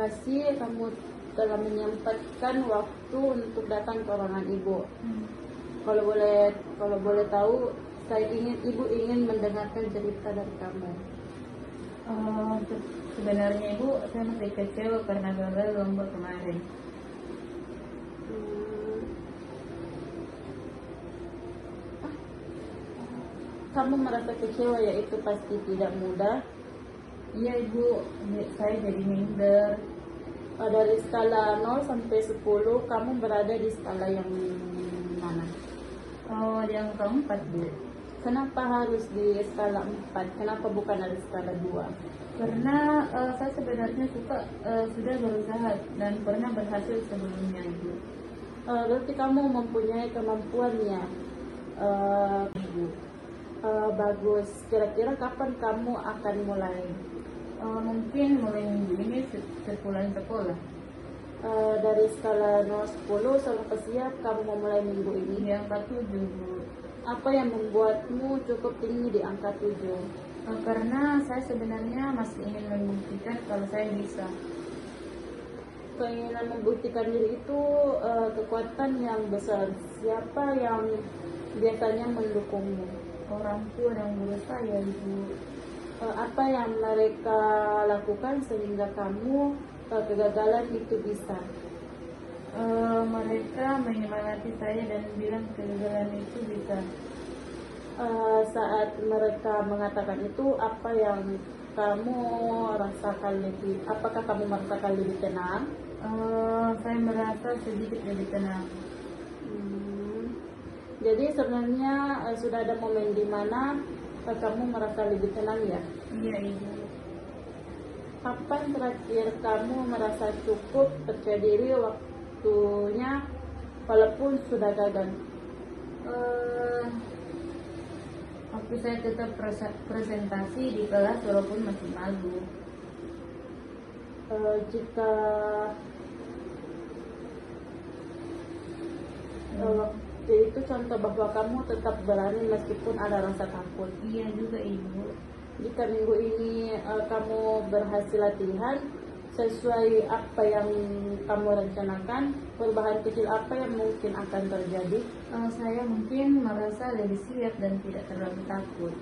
kasih kamu telah menyempatkan waktu untuk datang ke ruangan ibu. Kalau boleh tahu, ibu ingin mendengarkan cerita dari kamu. Sebenarnya ibu, saya masih kecewa karena gagal lomba kemarin. Kamu merasa kecewa, ya itu pasti tidak mudah. Iya ibu, saya jadi minder. Dari skala 0 sampai 10, kamu berada di skala yang mana? Yang keempat bu. Kenapa harus di skala 4? Kenapa bukan ada skala 2? Karena saya sebenarnya sudah berusaha dan pernah berhasil sebelumnya ibu. Berarti kamu mempunyai kemampuannya. Ibu. Bagus. Kira-kira kapan kamu akan mulai? Mungkin mulai minggu ini sepulang sekolah. Dari skala 0-10, sampai siap kamu memulai minggu ini? Yang ke-7 bu. Apa yang membuatmu cukup tinggi di angka 7? Karena saya sebenarnya masih ingin membuktikan kalau saya bisa. Keinginan membuktikan diri itu kekuatan yang besar. Siapa yang biasanya mendukungmu? Orang tua dan guru saya ibu. Apa yang mereka lakukan sehingga kamu kegagalan itu bisa? Mereka menyemangati saya dan bilang kegagalan itu bisa. Saat mereka mengatakan itu, apa yang kamu rasakan lebih? Apakah kamu merasakan lebih tenang? Saya merasa sedikit lebih tenang. Jadi sebenarnya sudah ada momen di mana kamu merasa lebih tenang, ya? Iya ibu. Kapan terakhir kamu merasa cukup percaya diri waktunya walaupun sudah gagal? Waktu saya tetap presentasi di kelas walaupun masih malu. Jika waktu itu contoh bahwa kamu tetap berani meskipun ada rasa takut. Iya juga ibu. Jika minggu ini kamu berhasil latihan sesuai apa yang kamu rencanakan, perubahan kecil apa yang mungkin akan terjadi? Saya mungkin merasa lebih siap dan tidak terlalu takut.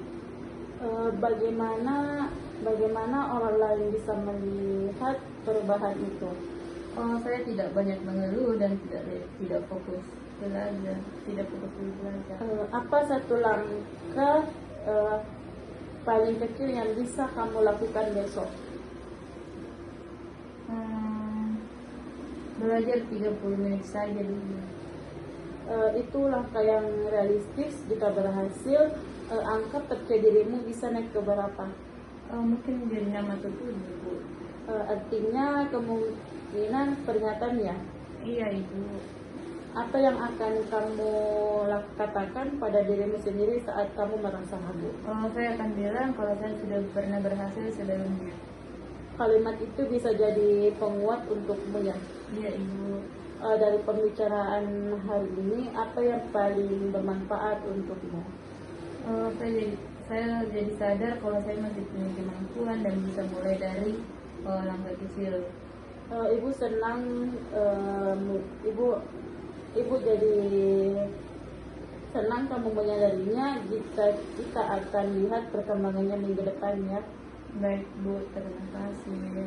Bagaimana orang lain bisa melihat perubahan itu? Saya tidak banyak mengeluh dan tidak fokus belajar, Apa satu langkah paling kecil yang bisa kamu lakukan besok? Belajar 30 menit saja dulu. Itu langkah yang realistis. Jika berhasil, angka percaya dirimu bisa naik ke berapa? Mungkin jadi 6 atau 7 bu. Artinya kemungkinan pernyataan, ya? Iya ibu. Apa yang akan kamu katakan pada dirimu sendiri saat kamu merasa ragu? Saya akan bilang kalau saya sudah pernah berhasil sebelumnya. Kalimat itu bisa jadi penguat untukmu, ya? Iya ibu. Dari pembicaraan hari ini, apa yang paling bermanfaat untukmu? Saya jadi sadar kalau saya masih punya kemampuan dan bisa mulai dari langkah kecil. Ibu senang, ibu jadi senang kamu menyadarinya. Jika kita akan lihat perkembangannya minggu depan, ya. Baik bu, terima kasih.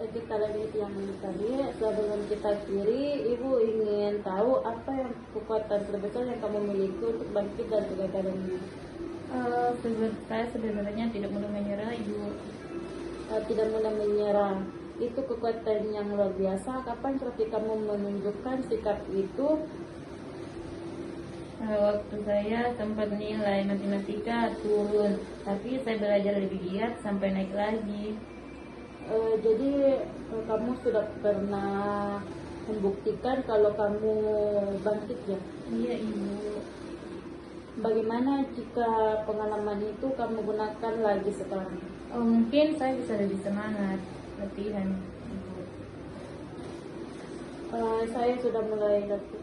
Kita lanjut yang tadi. Sebelum kita akhiri, ibu ingin tahu apa yang kekuatan terbesar yang kamu miliki untuk bangkit dari kegagalan ini? Saya sebenarnya tidak mudah menyerah ibu. Tidak mudah menyerah, itu kekuatan yang luar biasa. Kapan terakhir kamu menunjukkan sikap itu? Waktu saya sempat nilai matematika turun, tapi saya belajar lebih giat sampai naik lagi. Jadi kamu sudah pernah membuktikan kalau kamu bangkit, ya? Iya ibu. Bagaimana jika pengalaman itu kamu gunakan lagi sekarang? Mungkin saya bisa lebih semangat latihan ibu. Saya sudah mulai latihan.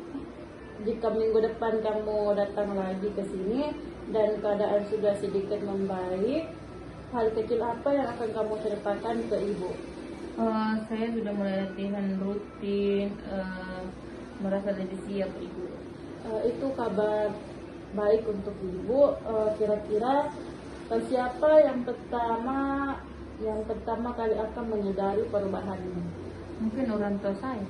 Jika minggu depan kamu datang lagi ke sini dan keadaan sudah sedikit membaik, Hal kecil apa yang akan kamu ceritakan ke ibu? Saya sudah mulai latihan rutin, merasa lebih siap ibu. Itu kabar baik untuk ibu. Kira-kira siapa yang pertama kali akan menyadari perubahan ini? Mungkin orang tua saya.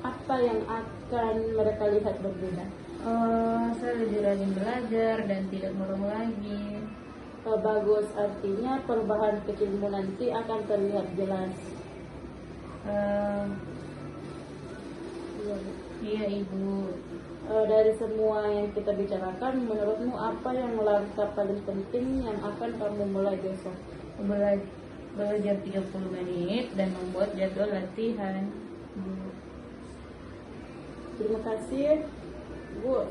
Apa yang akan mereka lihat berbeda? Saya lebih rajin belajar dan tidak murung lagi. Bagus, artinya perubahan kecilmu nanti akan terlihat jelas. Eh, Iya, Bu. iya ibu. Dari semua yang kita bicarakan, menurutmu apa yang langkah paling penting yang akan kamu mulai besok? Belajar 30 menit dan membuat jadwal latihan. Terima kasih, Bu.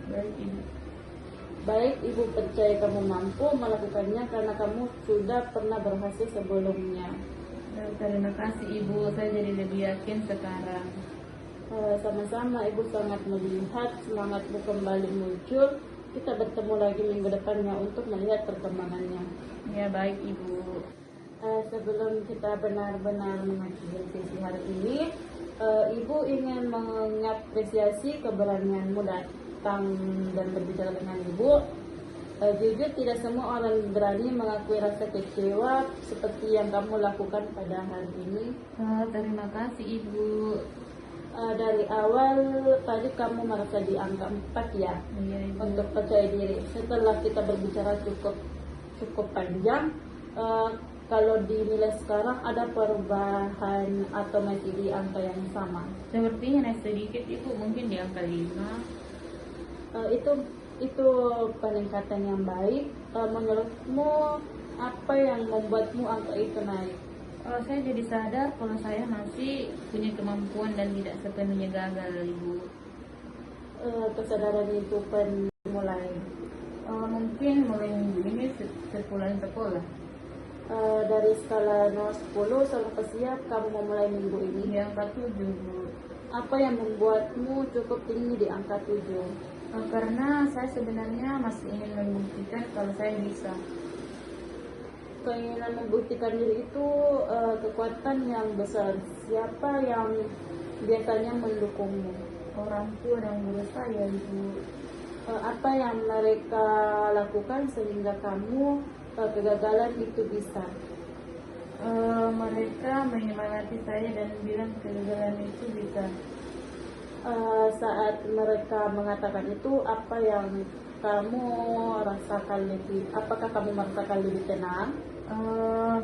Baik ibu. Baik, Ibu percaya kamu mampu melakukannya karena kamu sudah pernah berhasil sebelumnya. Terima kasih ibu, saya jadi lebih yakin sekarang. Sama-sama, Ibu sangat melihat semangatmu kembali muncul. Kita bertemu lagi minggu depannya untuk melihat perkembangannya. Ya baik ibu. Sebelum kita benar-benar mengakhiri sesi hari ini, Ibu ingin mengapresiasi keberanianmu datang dan berbicara dengan Ibu. Jujur tidak semua orang berani mengakui rasa kecewa seperti yang kamu lakukan pada hari ini. Terima kasih ibu. Dari awal tadi kamu merasa di angka 4 ya, Iya ibu. untuk percaya diri. Setelah kita berbicara cukup panjang, kalau dinilai sekarang ada perubahan atau masih di angka yang sama? Sepertinya naik sedikit ibu, mungkin di angka 5. Itu peningkatan yang baik. Menurutmu apa yang membuatmu angka itu naik? Saya jadi sadar kalau saya masih punya kemampuan dan tidak sepenuhnya gagal ibu. Kesadaran itu mulai Mungkin mulai minggu ini sepulang sekolah. dari skala 0-10 sampai siap kamu memulai minggu ini. Di angka 7 bu. Apa yang membuatmu cukup tinggi di angka 7? Karena saya sebenarnya masih ingin membuktikan kalau saya bisa. Keinginan membuktikan diri itu kekuatan yang besar. Siapa yang biasanya mendukungmu? Orang tua dan guru saya ibu. Apa yang mereka lakukan sehingga kamu kegagalan itu bisa? Mereka menyemangati saya dan bilang kegagalan itu bisa. Saat mereka mengatakan itu, apa yang kamu rasakan apakah kamu merasakan lebih tenang?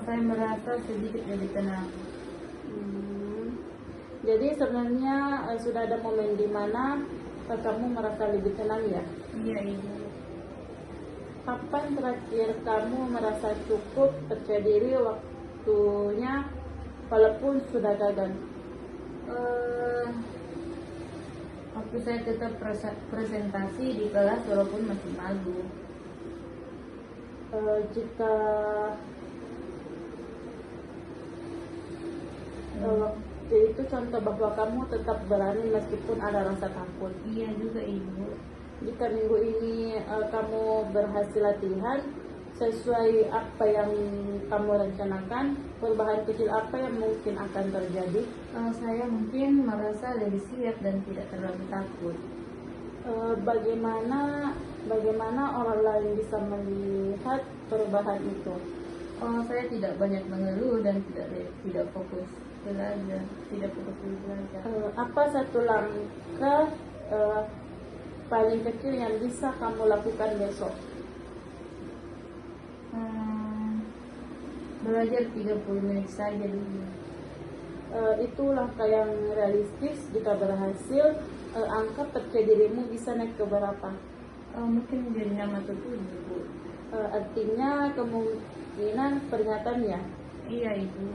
Saya merasa sedikit lebih tenang. Jadi sebenarnya sudah ada momen di mana kamu merasa lebih tenang ya? Iya ibu. Kapan terakhir kamu merasa cukup percaya diri waktunya walaupun sudah gagal? Waktu saya tetap presentasi di kelas walaupun masih malu. Jika waktu itu contoh bahwa kamu tetap berani meskipun ada rasa takut. Iya juga ibu. Jika minggu ini kamu berhasil latihan sesuai apa yang kamu rencanakan, perubahan kecil apa yang mungkin akan terjadi? Saya mungkin merasa lebih siap dan tidak terlalu takut. Bagaimana orang lain bisa melihat perubahan itu? Saya tidak banyak mengeluh dan tidak fokus belajar, Apa satu langkah paling kecil yang bisa kamu lakukan besok? Belajar 30 menit saja dulu. Itu langkah yang realistis. Jika berhasil, angka percaya dirimu bisa naik ke berapa? Mungkin menjadi 6 atau 7 bu. Artinya kemungkinan pernyataan ya. Iya ibu.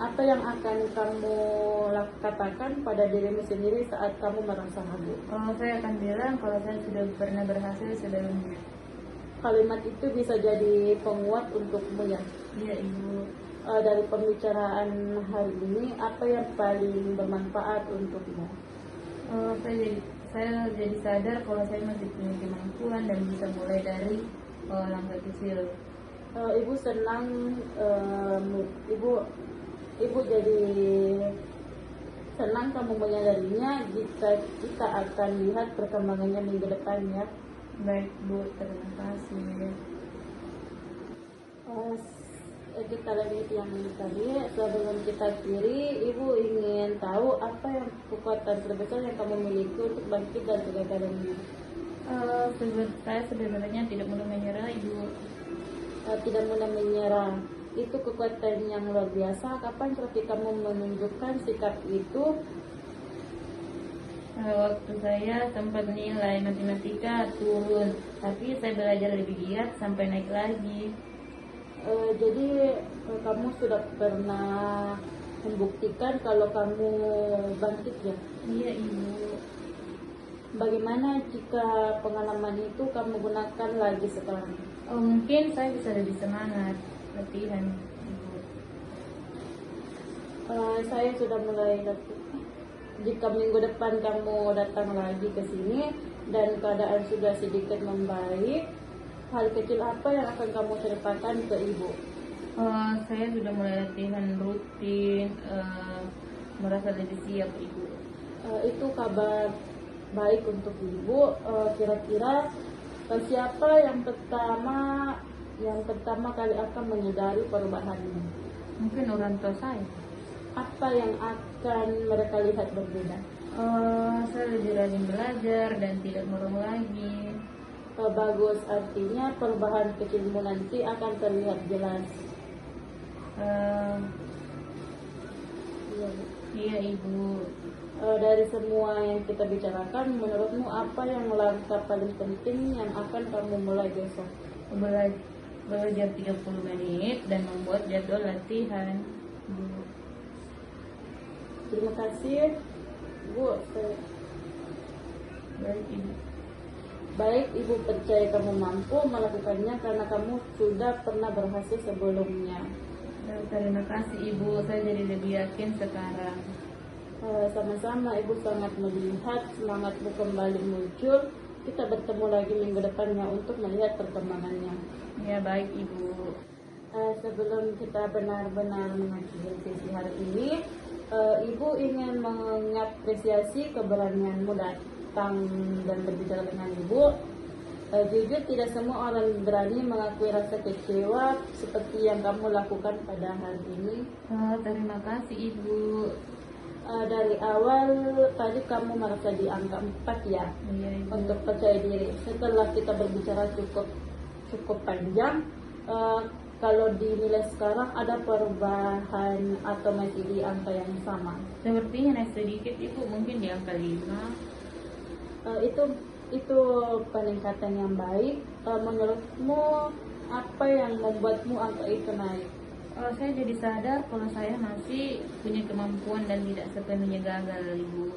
Apa yang akan kamu katakan pada dirimu sendiri saat kamu merasa ragu? Saya akan bilang kalau saya sudah pernah berhasil sebelumnya. Kalimat itu bisa jadi penguat untukmu ya. Iya ibu. Dari pembicaraan hari ini, apa yang paling bermanfaat untukmu? Saya jadi sadar kalau saya masih punya kemampuan dan bisa mulai dari Oh, langkah kecil. Ibu senang, ibu jadi senang kamu menyadarinya jika kita akan lihat perkembangannya minggu depan ya. Baik Bu, terima kasih. Kita lanjut yang tadi. Sebelum kita akhiri, ibu ingin tahu apa yang kekuatan terbesar yang kamu miliki untuk bangkit dari kegagalannya. Saya sebenarnya tidak mudah menyerah Ibu. Tidak mudah menyerah, itu kekuatan yang luar biasa. Kapan terakhir kamu menunjukkan sikap itu? Waktu saya sempat nilai matematika turun, tapi saya belajar lebih giat sampai naik lagi. Jadi kamu sudah pernah membuktikan kalau kamu bangkit ya? Iya Ibu. Bagaimana jika pengalaman itu kamu gunakan lagi sekarang? Mungkin saya bisa lebih semangat latihan Ibu. Saya sudah mulai jika minggu depan kamu datang lagi ke sini dan keadaan sudah sedikit membaik, hal kecil apa yang akan kamu ceritakan ke ibu? Saya sudah mulai latihan rutin, merasa lebih siap Ibu. Itu kabar baik untuk ibu. Kira-kira siapa yang pertama kali akan menyadari perubahan ini? Mungkin orang tua saya. Apa yang akan mereka lihat berbeda? Saya lebih rajin belajar dan tidak murung lagi. Bagus, artinya perubahan kecilmu nanti akan terlihat jelas. Iya Ibu. Dari semua yang kita bicarakan, menurutmu apa yang langkah paling penting yang akan kamu mulai besok? Belajar 30 menit dan membuat jadwal latihan Bu. Terima kasih Bu. Baik Ibu. Baik, ibu percaya kamu mampu melakukannya karena kamu sudah pernah berhasil sebelumnya. Terima kasih Ibu, saya jadi lebih yakin sekarang. Sama-sama, ibu sangat melihat semangatmu kembali muncul. Kita bertemu lagi minggu depannya untuk melihat perkembangannya. Ya baik Ibu. Sebelum kita benar-benar mengakhiri sesi hari ini, ibu ingin mengapresiasi keberanianmu datang dan berbicara dengan ibu. Jujur tidak semua orang berani mengakui rasa kecewa seperti yang kamu lakukan pada hari ini. Terima kasih Ibu. Dari awal tadi kamu merasa di angka 4 ya. Iya Ibu. Untuk percaya diri. Setelah kita berbicara cukup panjang, kalau dinilai sekarang ada perubahan atau masih di angka yang sama? Sepertinya naik sedikit Ibu, mungkin di angka 5. Itu peningkatan yang baik. Menurutmu apa yang membuatmu angka itu naik? Saya jadi sadar kalau saya masih punya kemampuan dan tidak sepenuhnya gagal Ibu.